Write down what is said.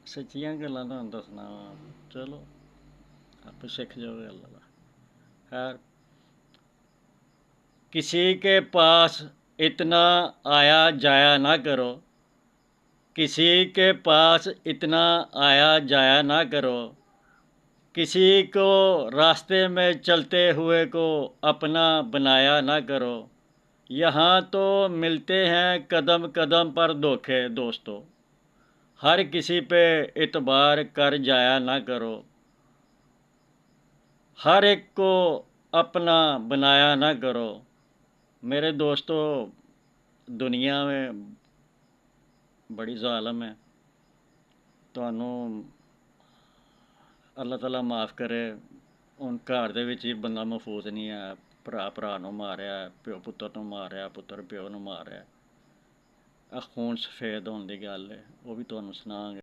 सच्चियां गल्लां तुहानूं दस्सना चलो आप सीख जाओगे अल्लाह दा खैर। किसी के पास इतना आया जाया ना करो, किसी के पास इतना आया जाया ना करो, किसी को रास्ते में चलते हुए को अपना बनाया ना करो। यहाँ तो मिलते हैं कदम कदम पर धोखे दोस्तों, हर किसी पे इतबार कर जाया ना करो। हर एक को अपना बनाया ना करो। मेरे दोस्तों, दुनिया में बड़ी ज़ालम है। ਤੁਹਾਨੂੰ ਅੱਲਾਹ ਤਾਲਾ ਮਾफ़ ਕਰੇ। ਹੁਣ ਘਰ ਦੇ ਵਿੱਚ ਹੀ ਬੰਦਾ ਮਹਿਫੂਜ਼ ਨਹੀਂ ਹੈ। ਭਰਾ ਭਰਾ ਨੂੰ ਮਾਰਿਆ, ਪਿਓ ਪੁੱਤਰ ਨੂੰ ਮਾਰਿਆ, ਪੁੱਤਰ ਪਿਓ ਨੂੰ ਮਾਰਿਆ। ਆ ਖੂਨ ਸਫੇਦ ਹੋਣ ਦੀ ਗੱਲ ਹੈ, ਉਹ ਵੀ ਤੁਹਾਨੂੰ ਸੁਣਾਵਾਂਗੇ।